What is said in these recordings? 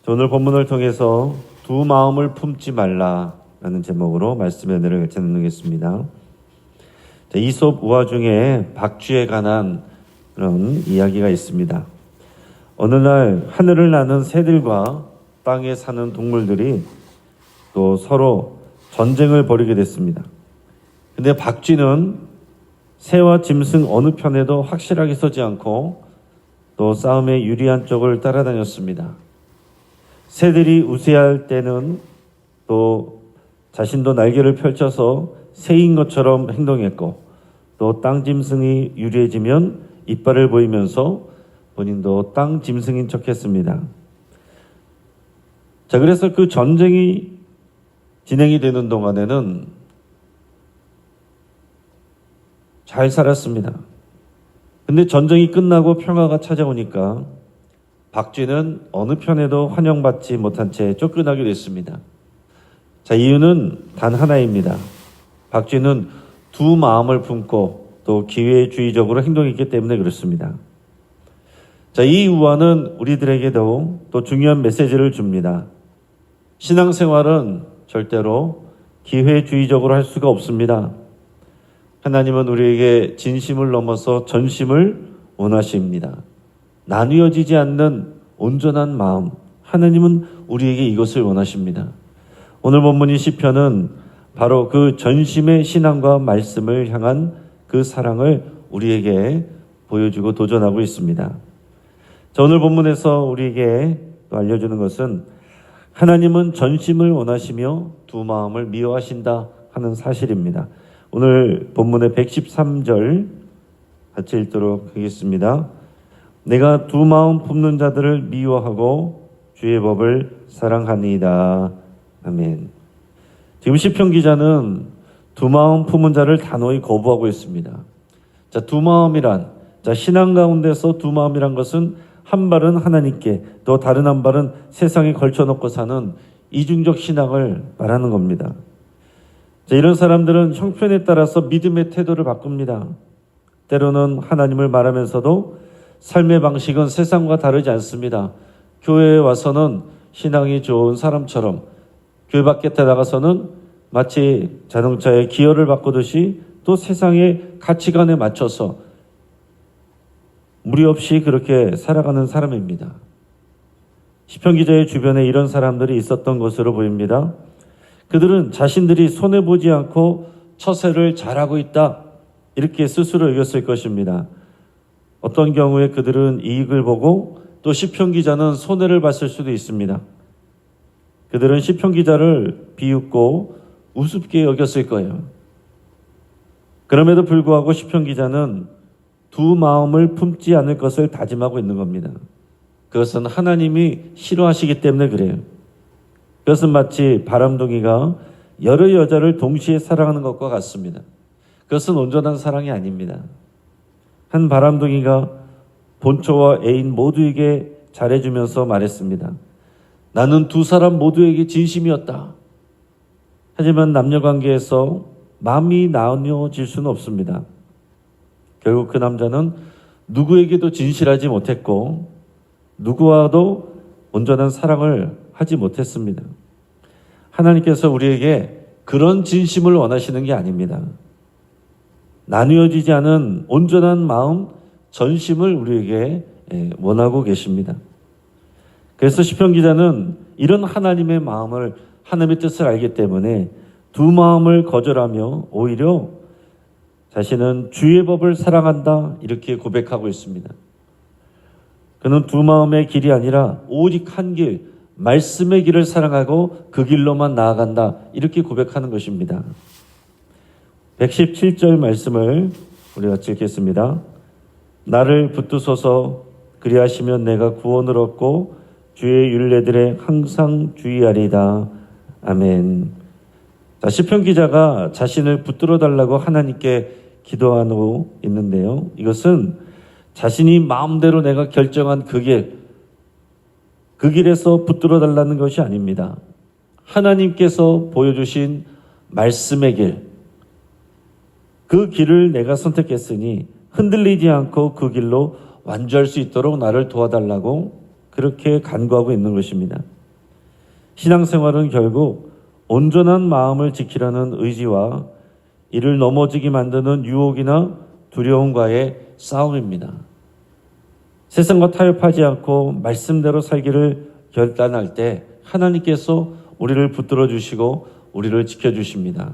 오늘 본문을 통해서 두 마음을 품지 말라라는 제목으로 말씀의 은혜를 같이 나누겠습니다. 이솝 우화 중에 박쥐에 관한 그런 이야기가 있습니다. 어느 날 하늘을 나는 새들과 땅에 사는 동물들이 또 서로 전쟁을 벌이게 됐습니다. 근데 박쥐는 새와 짐승 어느 편에도 확실하게 서지 않고 또 싸움에 유리한 쪽을 따라다녔습니다. 새들이 우세할 때는 또 자신도 날개를 펼쳐서 새인 것처럼 행동했고 또 땅 짐승이 유리해지면 이빨을 보이면서 본인도 땅 짐승인 척했습니다. 자, 그래서 그 전쟁이 진행이 되는 동안에는 잘 살았습니다. 근데 전쟁이 끝나고 평화가 찾아오니까 박쥐는 어느 편에도 환영받지 못한 채 쫓겨나게 됐습니다. 자, 이유는 단 하나입니다. 박쥐는 두 마음을 품고 또 기회주의적으로 행동했기 때문에 그렇습니다. 자, 이 우화는 우리들에게도 또 중요한 메시지를 줍니다. 신앙생활은 절대로 기회주의적으로 할 수가 없습니다. 하나님은 우리에게 진심을 넘어서 전심을 원하십니다. 나뉘어지지 않는 온전한 마음, 하나님은 우리에게 이것을 원하십니다. 오늘 본문인 시편은 바로 그 전심의 신앙과 말씀을 향한 그 사랑을 우리에게 보여주고 도전하고 있습니다. 자, 오늘 본문에서 우리에게 또 알려주는 것은 하나님은 전심을 원하시며 두 마음을 미워하신다 하는 사실입니다. 오늘 본문의 113절 같이 읽도록 하겠습니다. 내가 두 마음 품는 자들을 미워하고 주의 법을 사랑하니이다. 아멘. 지금 시편 기자는 두 마음 품은 자를 단호히 거부하고 있습니다. 자, 두 마음이란, 자, 신앙 가운데서 두 마음이란 것은 한 발은 하나님께 또 다른 한 발은 세상에 걸쳐놓고 사는 이중적 신앙을 말하는 겁니다. 자, 이런 사람들은 형편에 따라서 믿음의 태도를 바꿉니다. 때로는 하나님을 말하면서도 삶의 방식은 세상과 다르지 않습니다. 교회에 와서는 신앙이 좋은 사람처럼, 교회 밖에 나가서는 마치 자동차에 기어를 바꾸듯이 또 세상의 가치관에 맞춰서 무리 없이 그렇게 살아가는 사람입니다. 시편 기자의 주변에 이런 사람들이 있었던 것으로 보입니다. 그들은 자신들이 손해보지 않고 처세를 잘하고 있다, 이렇게 스스로 여겼을 것입니다. 어떤 경우에 그들은 이익을 보고 또 시편 기자는 손해를 봤을 수도 있습니다. 그들은 시편 기자를 비웃고 우습게 여겼을 거예요. 그럼에도 불구하고 시편 기자는 두 마음을 품지 않을 것을 다짐하고 있는 겁니다. 그것은 하나님이 싫어하시기 때문에 그래요. 그것은 마치 바람둥이가 여러 여자를 동시에 사랑하는 것과 같습니다. 그것은 온전한 사랑이 아닙니다. 한 바람둥이가 본초와 애인 모두에게 잘해주면서 말했습니다. 나는 두 사람 모두에게 진심이었다. 하지만 남녀관계에서 마음이 나뉘어질 수는 없습니다. 결국 그 남자는 누구에게도 진실하지 못했고 누구와도 온전한 사랑을 하지 못했습니다. 하나님께서 우리에게 그런 진심을 원하시는 게 아닙니다. 나뉘어지지 않은 온전한 마음, 전심을 우리에게 원하고 계십니다. 그래서 시편 기자는 이런 하나님의 마음을, 하나님의 뜻을 알기 때문에 두 마음을 거절하며 오히려 자신은 주의 법을 사랑한다, 이렇게 고백하고 있습니다. 그는 두 마음의 길이 아니라 오직 한 길, 말씀의 길을 사랑하고 그 길로만 나아간다, 이렇게 고백하는 것입니다. 117절 말씀을 우리 같이 읽겠습니다. 나를 붙드소서, 그리하시면 내가 구원을 얻고 주의 율례들에 항상 주의하리이다. 아멘. 자, 시편 기자가 자신을 붙들어 달라고 하나님께 기도하고 있는데요. 이것은 자신이 마음대로 내가 결정한 그 길에서 붙들어 달라는 것이 아닙니다. 하나님께서 보여주신 말씀의 길, 그 길을 내가 선택했으니 흔들리지 않고 그 길로 완주할 수 있도록 나를 도와달라고 그렇게 간구하고 있는 것입니다. 신앙생활은 결국 온전한 마음을 지키라는 의지와 이를 넘어지게 만드는 유혹이나 두려움과의 싸움입니다. 세상과 타협하지 않고 말씀대로 살기를 결단할 때 하나님께서 우리를 붙들어 주시고 우리를 지켜주십니다.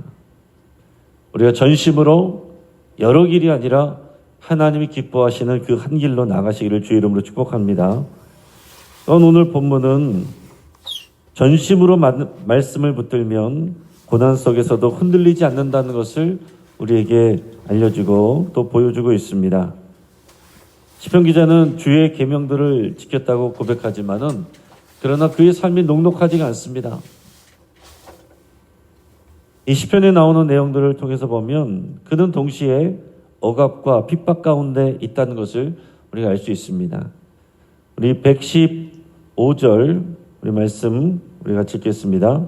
우리가 전심으로 여러 길이 아니라 하나님이 기뻐하시는 그 한 길로 나가시기를 주의 이름으로 축복합니다. 오늘 본문은 전심으로 말씀을 붙들면 고난 속에서도 흔들리지 않는다는 것을 우리에게 알려주고 또 보여주고 있습니다. 시편 기자는 주의 계명들을 지켰다고 고백하지만은 그러나 그의 삶이 녹록하지가 않습니다. 이 시편에 나오는 내용들을 통해서 보면 그는 동시에 억압과 핍박 가운데 있다는 것을 우리가 알 수 있습니다. 우리 115절 우리 말씀 우리 같이 읽겠습니다.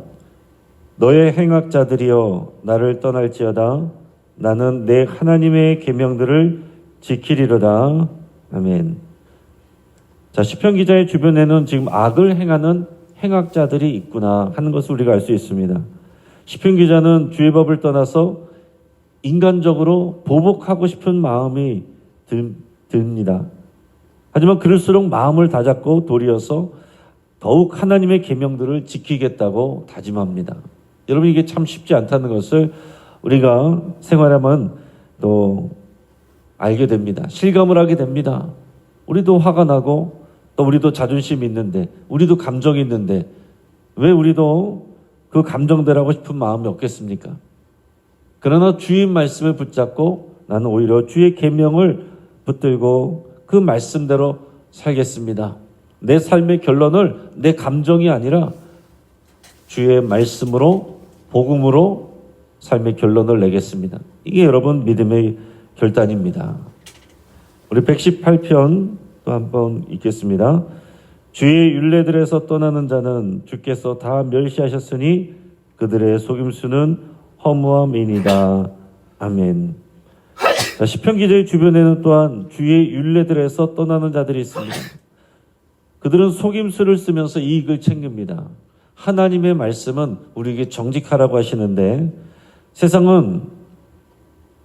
너의 행악자들이여 나를 떠날지어다 나는 내 하나님의 계명들을 지키리로다. 아멘. 자, 시편 기자의 주변에는 지금 악을 행하는 행악자들이 있구나 하는 것을 우리가 알 수 있습니다. 시편 기자는 주의 법을 떠나서 인간적으로 보복하고 싶은 마음이 듭니다. 하지만 그럴수록 마음을 다잡고 도리어서 더욱 하나님의 계명들을 지키겠다고 다짐합니다. 여러분 이게 참 쉽지 않다는 것을 우리가 생활하면 또 알게 됩니다. 실감을 하게 됩니다. 우리도 화가 나고 또 우리도 자존심이 있는데 우리도 감정이 있는데 왜 우리도 그 감정대로 하고 싶은 마음이 없겠습니까? 그러나 주의 말씀을 붙잡고 나는 오히려 주의 계명을 붙들고 그 말씀대로 살겠습니다. 내 삶의 결론을 내 감정이 아니라 주의 말씀으로 복음으로 삶의 결론을 내겠습니다. 이게 여러분 믿음의 결단입니다. 우리 118편 또 한번 읽겠습니다. 주의 율례들에서 떠나는 자는 주께서 다 멸시하셨으니 그들의 속임수는 허무함이니이다. 아멘. 자, 시편 기자의 주변에는 또한 주의 율례들에서 떠나는 자들이 있습니다. 그들은 속임수를 쓰면서 이익을 챙깁니다. 하나님의 말씀은 우리에게 정직하라고 하시는데 세상은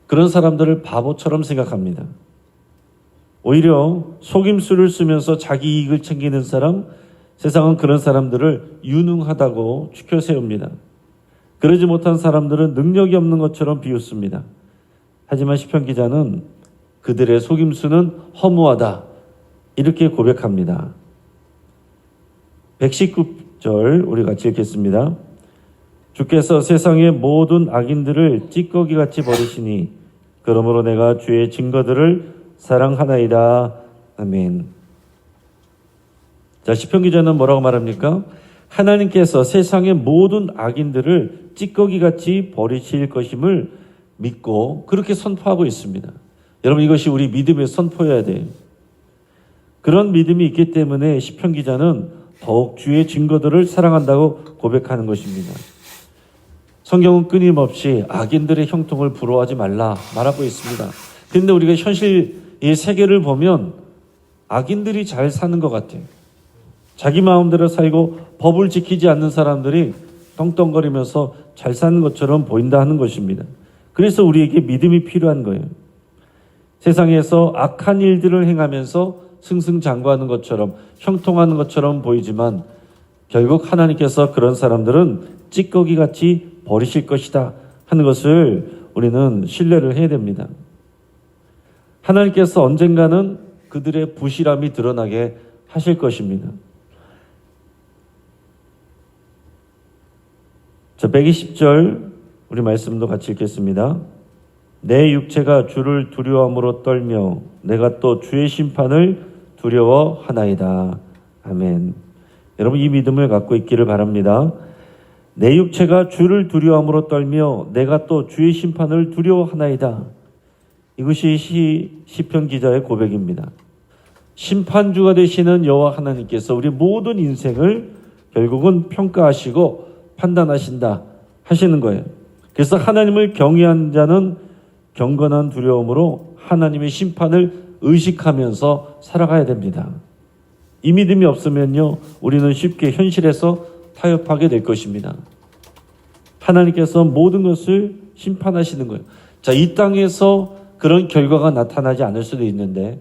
그런 사람들을 바보처럼 생각합니다. 오히려 속임수를 쓰면서 자기 이익을 챙기는 사람, 세상은 그런 사람들을 유능하다고 추켜 세웁니다. 그러지 못한 사람들은 능력이 없는 것처럼 비웃습니다. 하지만 시편 기자는 그들의 속임수는 허무하다 이렇게 고백합니다. 119절 우리 같이 읽겠습니다. 주께서 세상의 모든 악인들을 찌꺼기같이 버리시니 그러므로 내가 주의 증거들을 사랑하나이다. 아멘. 자, 시편 기자는 뭐라고 말합니까? 하나님께서 세상의 모든 악인들을 찌꺼기같이 버리실 것임을 믿고 그렇게 선포하고 있습니다. 여러분 이것이 우리 믿음의 선포여야 돼요. 그런 믿음이 있기 때문에 시편 기자는 더욱 주의 증거들을 사랑한다고 고백하는 것입니다. 성경은 끊임없이 악인들의 형통을 부러워하지 말라 말하고 있습니다. 그런데 우리가 현실 이 세계를 보면 악인들이 잘 사는 것 같아요. 자기 마음대로 살고 법을 지키지 않는 사람들이 떵떵거리면서 잘 사는 것처럼 보인다 하는 것입니다. 그래서 우리에게 믿음이 필요한 거예요. 세상에서 악한 일들을 행하면서 승승장구하는 것처럼 형통하는 것처럼 보이지만 결국 하나님께서 그런 사람들은 찌꺼기같이 버리실 것이다 하는 것을 우리는 신뢰를 해야 됩니다. 하나님께서 언젠가는 그들의 부실함이 드러나게 하실 것입니다. 자, 120절 우리 말씀도 같이 읽겠습니다. 내 육체가 주를 두려움으로 떨며 내가 또 주의 심판을 두려워하나이다. 아멘. 여러분 이 믿음을 갖고 있기를 바랍니다. 내 육체가 주를 두려움으로 떨며 내가 또 주의 심판을 두려워하나이다. 이것이 시편 기자의 고백입니다. 심판주가 되시는 여호와 하나님께서 우리 모든 인생을 결국은 평가하시고 판단하신다 하시는 거예요. 그래서 하나님을 경외한 자는 경건한 두려움으로 하나님의 심판을 의식하면서 살아가야 됩니다. 이 믿음이 없으면요, 우리는 쉽게 현실에서 타협하게 될 것입니다. 하나님께서 모든 것을 심판하시는 거예요. 자, 이 땅에서 그런 결과가 나타나지 않을 수도 있는데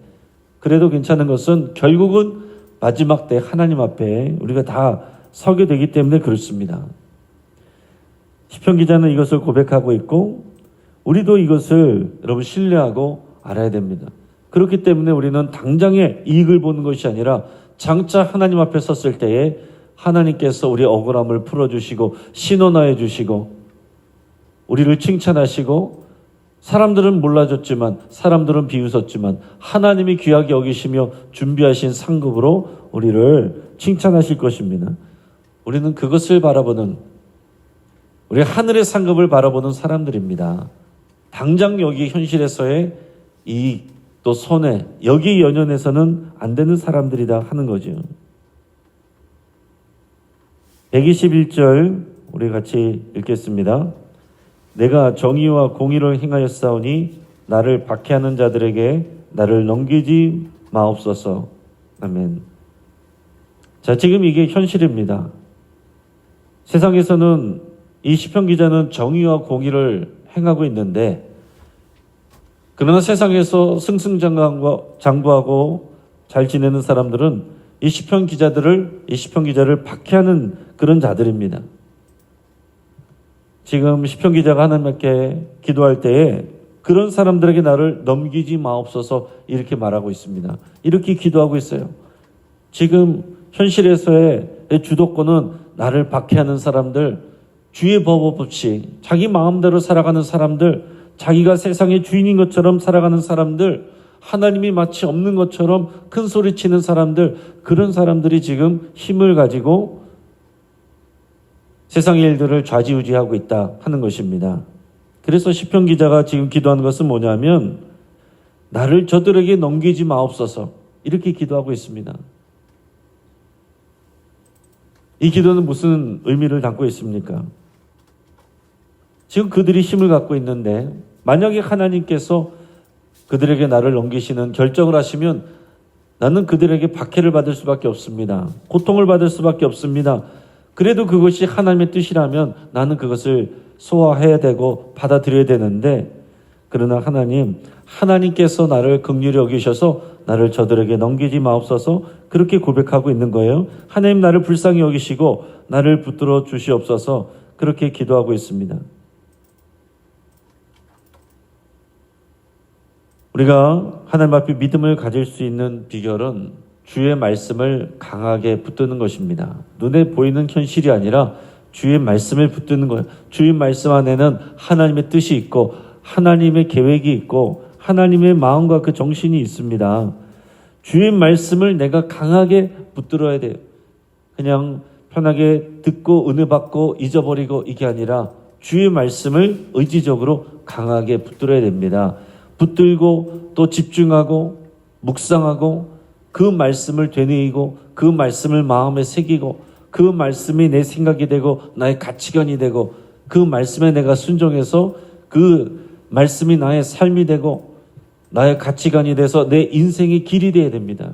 그래도 괜찮은 것은 결국은 마지막 때 하나님 앞에 우리가 다 서게 되기 때문에 그렇습니다. 시편 기자는 이것을 고백하고 있고 우리도 이것을 여러분 신뢰하고 알아야 됩니다. 그렇기 때문에 우리는 당장의 이익을 보는 것이 아니라 장차 하나님 앞에 섰을 때에 하나님께서 우리의 억울함을 풀어주시고 신원하여 주시고 우리를 칭찬하시고 사람들은 몰라줬지만 사람들은 비웃었지만 하나님이 귀하게 여기시며 준비하신 상급으로 우리를 칭찬하실 것입니다. 우리는 그것을 바라보는 우리 하늘의 상급을 바라보는 사람들입니다. 당장 여기 현실에서의 이 또 손해 여기 연연해서는 안 되는 사람들이다 하는 거죠. 121절 우리 같이 읽겠습니다. 내가 정의와 공의를 행하였사오니 나를 박해하는 자들에게 나를 넘기지 마옵소서. 아멘. 자, 지금 이게 현실입니다. 세상에서는 이 시편 기자는 정의와 공의를 행하고 있는데 그러나 세상에서 승승장구하고 잘 지내는 사람들은 이 시편 기자를 박해하는 그런 자들입니다. 지금 시편 기자가 하나님께 기도할 때에 그런 사람들에게 나를 넘기지 마옵소서 이렇게 말하고 있습니다. 이렇게 기도하고 있어요. 지금 현실에서의 주도권은 나를 박해하는 사람들, 주의 법 없이 자기 마음대로 살아가는 사람들, 자기가 세상의 주인인 것처럼 살아가는 사람들, 하나님이 마치 없는 것처럼 큰 소리 치는 사람들, 그런 사람들이 지금 힘을 가지고 세상의 일들을 좌지우지하고 있다 하는 것입니다. 그래서 시편 기자가 지금 기도하는 것은 뭐냐면 나를 저들에게 넘기지 마옵소서 이렇게 기도하고 있습니다. 이 기도는 무슨 의미를 담고 있습니까? 지금 그들이 힘을 갖고 있는데 만약에 하나님께서 그들에게 나를 넘기시는 결정을 하시면 나는 그들에게 박해를 받을 수밖에 없습니다. 고통을 받을 수밖에 없습니다. 그래도 그것이 하나님의 뜻이라면 나는 그것을 소화해야 되고 받아들여야 되는데 그러나 하나님께서 나를 긍휼히 여기셔서 나를 저들에게 넘기지 마옵소서 그렇게 고백하고 있는 거예요. 하나님 나를 불쌍히 여기시고 나를 붙들어 주시옵소서 그렇게 기도하고 있습니다. 우리가 하나님 앞에 믿음을 가질 수 있는 비결은 주의 말씀을 강하게 붙드는 것입니다. 눈에 보이는 현실이 아니라 주의 말씀을 붙드는 거예요. 주의 말씀 안에는 하나님의 뜻이 있고 하나님의 계획이 있고 하나님의 마음과 그 정신이 있습니다. 주의 말씀을 내가 강하게 붙들어야 돼요. 그냥 편하게 듣고 은혜 받고 잊어버리고 이게 아니라 주의 말씀을 의지적으로 강하게 붙들어야 됩니다. 붙들고 또 집중하고 묵상하고 그 말씀을 되뇌이고 그 말씀을 마음에 새기고 그 말씀이 내 생각이 되고 나의 가치관이 되고 그 말씀에 내가 순종해서 그 말씀이 나의 삶이 되고 나의 가치관이 돼서 내 인생의 길이 되어야 됩니다.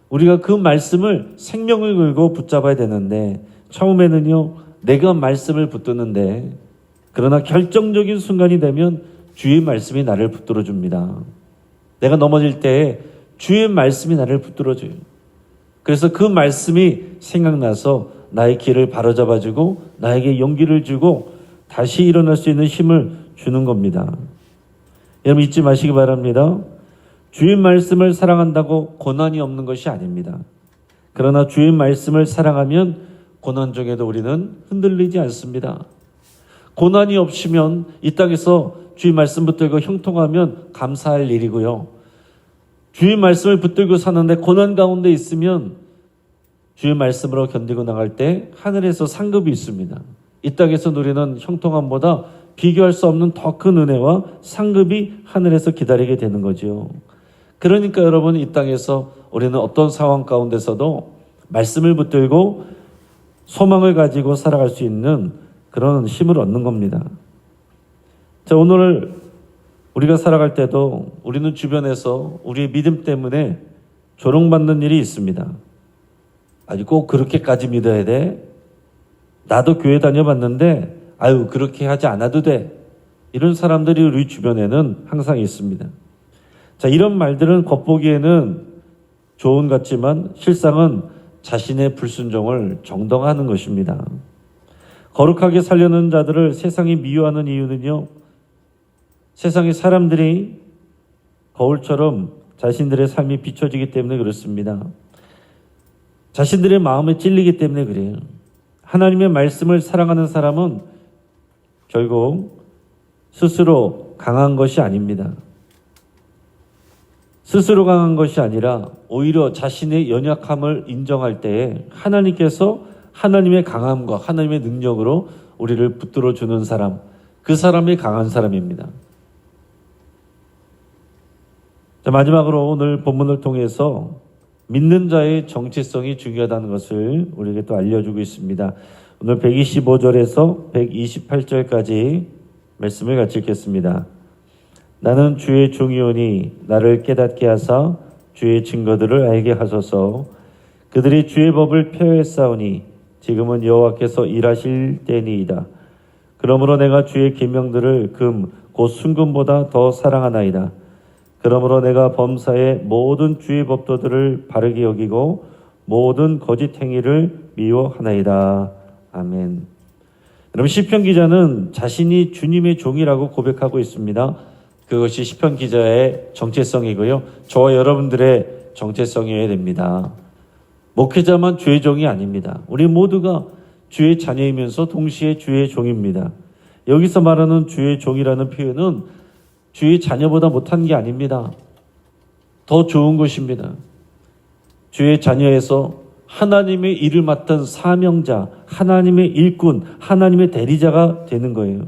우리가 그 말씀을 생명을 걸고 붙잡아야 되는데 처음에는요 내가 말씀을 붙드는데 그러나 결정적인 순간이 되면 주의 말씀이 나를 붙들어 줍니다. 내가 넘어질 때 주의 말씀이 나를 붙들어 줘요. 그래서 그 말씀이 생각나서 나의 길을 바로잡아주고 나에게 용기를 주고 다시 일어날 수 있는 힘을 주는 겁니다. 여러분 잊지 마시기 바랍니다. 주의 말씀을 사랑한다고 고난이 없는 것이 아닙니다. 그러나 주의 말씀을 사랑하면 고난 중에도 우리는 흔들리지 않습니다. 고난이 없으면 이 땅에서 주의 말씀 붙들고 형통하면 감사할 일이고요. 주의 말씀을 붙들고 사는데 고난 가운데 있으면 주의 말씀으로 견디고 나갈 때 하늘에서 상급이 있습니다. 이 땅에서 누리는 형통함보다 비교할 수 없는 더 큰 은혜와 상급이 하늘에서 기다리게 되는 거죠. 그러니까 여러분 이 땅에서 우리는 어떤 상황 가운데서도 말씀을 붙들고 소망을 가지고 살아갈 수 있는 그런 힘을 얻는 겁니다. 자, 오늘 우리가 살아갈 때도 우리는 주변에서 우리의 믿음 때문에 조롱받는 일이 있습니다. 아니 꼭 그렇게까지 믿어야 돼? 나도 교회 다녀봤는데 아유 그렇게 하지 않아도 돼. 이런 사람들이 우리 주변에는 항상 있습니다. 자, 이런 말들은 겉보기에는 좋은 것 같지만 실상은 자신의 불순종을 정당화하는 것입니다. 거룩하게 살려는 자들을 세상이 미워하는 이유는요, 세상의 사람들이 거울처럼 자신들의 삶이 비춰지기 때문에 그렇습니다. 자신들의 마음에 찔리기 때문에 그래요. 하나님의 말씀을 사랑하는 사람은 결국 스스로 강한 것이 아닙니다. 스스로 강한 것이 아니라 오히려 자신의 연약함을 인정할 때에 하나님께서 하나님의 강함과 하나님의 능력으로 우리를 붙들어 주는 사람, 그 사람이 강한 사람입니다. 자, 마지막으로 오늘 본문을 통해서 믿는 자의 정체성이 중요하다는 것을 우리에게 또 알려주고 있습니다. 오늘 125절에서 128절까지 말씀을 같이 읽겠습니다. 나는 주의 종이오니 나를 깨닫게 하사 주의 증거들을 알게 하소서. 그들이 주의 법을 폐허했사오니 지금은 여호와께서 일하실 때니이다. 그러므로 내가 주의 계명들을 금 곧 순금보다 더 사랑하나이다. 그러므로 내가 범사의 모든 주의 법도들을 바르게 여기고 모든 거짓 행위를 미워하나이다. 아멘. 여러분, 시편 기자는 자신이 주님의 종이라고 고백하고 있습니다. 그것이 시편 기자의 정체성이고요. 저와 여러분들의 정체성이어야 됩니다. 목회자만 주의 종이 아닙니다. 우리 모두가 주의 자녀이면서 동시에 주의 종입니다. 여기서 말하는 주의 종이라는 표현은 주의 자녀보다 못한 게 아닙니다. 더 좋은 것입니다. 주의 자녀에서 하나님의 일을 맡은 사명자, 하나님의 일꾼, 하나님의 대리자가 되는 거예요.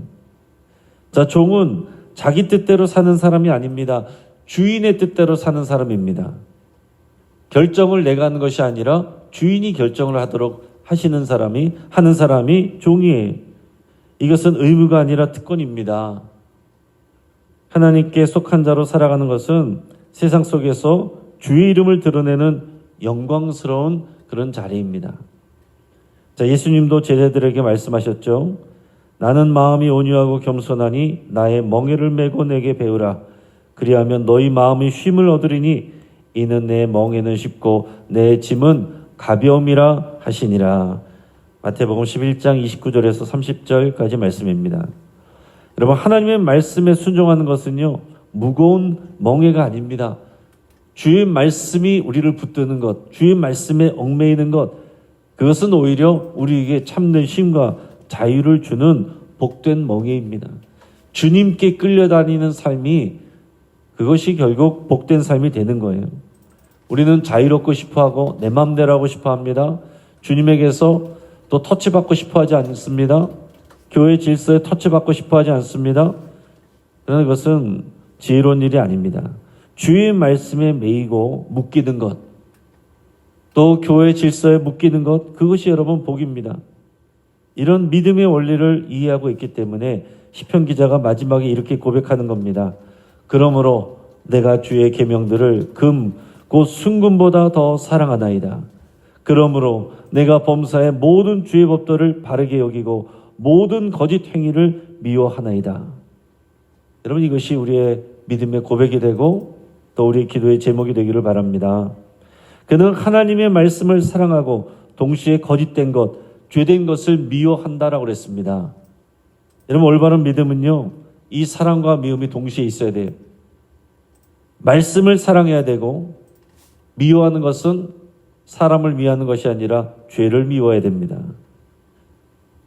자, 종은 자기 뜻대로 사는 사람이 아닙니다. 주인의 뜻대로 사는 사람입니다. 결정을 내가 하는 것이 아니라 주인이 결정을 하는 사람이 종이에요. 이것은 의무가 아니라 특권입니다. 하나님께 속한 자로 살아가는 것은 세상 속에서 주의 이름을 드러내는 영광스러운 그런 자리입니다. 자, 예수님도 제자들에게 말씀하셨죠. 나는 마음이 온유하고 겸손하니 나의 멍에를 메고 내게 배우라. 그리하면 너희 마음이 쉼을 얻으리니 이는 내 멍에는 쉽고 내 짐은 가벼움이라 하시니라. 마태복음 11장 29절에서 30절까지 말씀입니다. 여러분, 하나님의 말씀에 순종하는 것은요, 무거운 멍에가 아닙니다. 주의 말씀이 우리를 붙드는 것, 주의 말씀에 얽매이는 것, 그것은 오히려 우리에게 참된 쉼과 자유를 주는 복된 멍에입니다. 주님께 끌려다니는 삶이, 그것이 결국 복된 삶이 되는 거예요. 우리는 자유롭고 싶어하고 내 마음대로 하고 싶어합니다. 주님에게서 또 터치받고 싶어하지 않습니다. 교회 질서에 터치받고 싶어하지 않습니다. 그러나 그것은 지혜로운 일이 아닙니다. 주의 말씀에 매이고 묶이는 것, 또 교회 질서에 묶이는 것, 그것이 여러분 복입니다. 이런 믿음의 원리를 이해하고 있기 때문에 시편 기자가 마지막에 이렇게 고백하는 겁니다. 그러므로 내가 주의 계명들을 금 곧 순금보다 더 사랑하나이다. 그러므로 내가 범사의 모든 주의 법도를 바르게 여기고 모든 거짓 행위를 미워하나이다. 여러분, 이것이 우리의 믿음의 고백이 되고 또 우리의 기도의 제목이 되기를 바랍니다. 그는 하나님의 말씀을 사랑하고 동시에 거짓된 것, 죄된 것을 미워한다라고 그랬습니다. 여러분, 올바른 믿음은요, 이 사랑과 미움이 동시에 있어야 돼요. 말씀을 사랑해야 되고 미워하는 것은 사람을 미워하는 것이 아니라 죄를 미워해야 됩니다.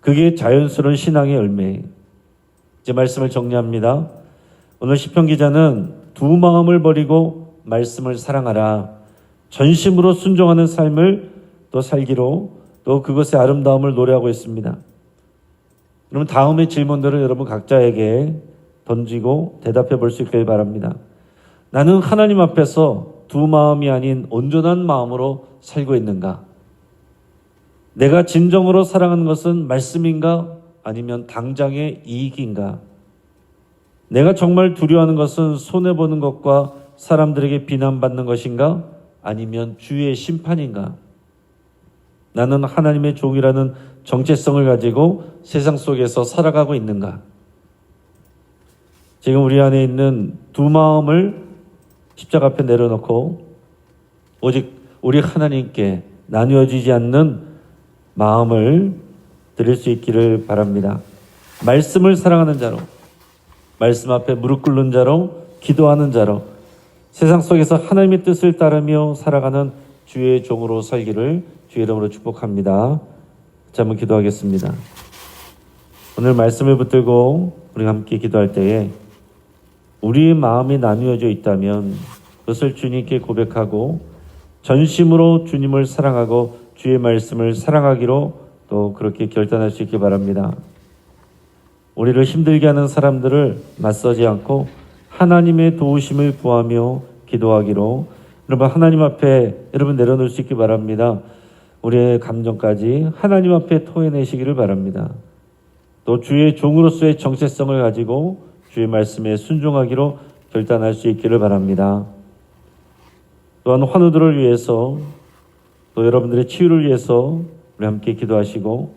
그게 자연스러운 신앙의 열매예요. 이제 말씀을 정리합니다. 오늘 시편 기자는 두 마음을 버리고 말씀을 사랑하라, 전심으로 순종하는 삶을 또 살기로 또 그것의 아름다움을 노래하고 있습니다. 그러면 다음의 질문들을 여러분 각자에게 던지고 대답해 볼 수 있길 바랍니다. 나는 하나님 앞에서 두 마음이 아닌 온전한 마음으로 살고 있는가? 내가 진정으로 사랑하는 것은 말씀인가? 아니면 당장의 이익인가? 내가 정말 두려워하는 것은 손해보는 것과 사람들에게 비난받는 것인가? 아니면 주의 심판인가? 나는 하나님의 종이라는 정체성을 가지고 세상 속에서 살아가고 있는가? 지금 우리 안에 있는 두 마음을 십자가 앞에 내려놓고 오직 우리 하나님께 나누어지지 않는 마음을 드릴 수 있기를 바랍니다. 말씀을 사랑하는 자로, 말씀 앞에 무릎 꿇는 자로, 기도하는 자로, 세상 속에서 하나님의 뜻을 따르며 살아가는 주의 종으로 살기를 주의 이름으로 축복합니다. 자, 한번 기도하겠습니다. 오늘 말씀을 붙들고 우리 함께 기도할 때에 우리의 마음이 나누어져 있다면 그것을 주님께 고백하고 전심으로 주님을 사랑하고 주의 말씀을 사랑하기로 또 그렇게 결단할 수 있기 바랍니다. 우리를 힘들게 하는 사람들을 맞서지 않고 하나님의 도우심을 구하며 기도하기로 여러분 하나님 앞에 여러분 내려놓을 수 있기 바랍니다. 우리의 감정까지 하나님 앞에 토해내시기를 바랍니다. 또 주의 종으로서의 정체성을 가지고 주의 말씀에 순종하기로 결단할 수 있기를 바랍니다. 또한 환우들을 위해서 또 여러분들의 치유를 위해서 우리 함께 기도하시고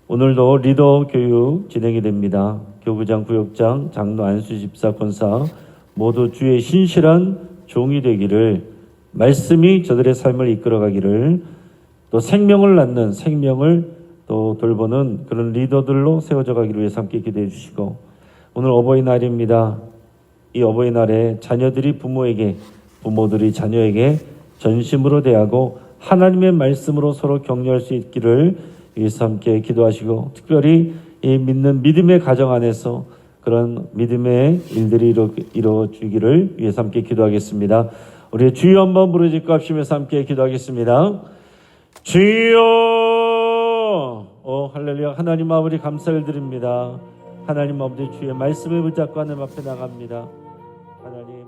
오늘도 리더 교육 진행이 됩니다. 교구장, 구역장, 장로, 안수, 집사, 권사 모두 주의 신실한 종이 되기를 말씀이 저들의 삶을 이끌어가기를 또 생명을 낳는 생명을 또 돌보는 그런 리더들로 세워져 가기를 위해서 함께 기도해 주시고 오늘 어버이날입니다. 이 어버이날에 자녀들이 부모에게 부모들이 자녀에게 전심으로 대하고 하나님의 말씀으로 서로 격려할 수 있기를 위해서 함께 기도하시고 특별히 이 믿는 믿음의 가정 안에서 그런 믿음의 일들이 이루어지기를 위해서 함께 기도하겠습니다. 우리 주여 한번 부르짖고 합심해서 함께 기도하겠습니다. 주여 할렐루야. 하나님 아버지 감사를 드립니다. 하나님 아버지 주의 말씀을 붙잡고 하나님 앞에 나갑니다. 하나님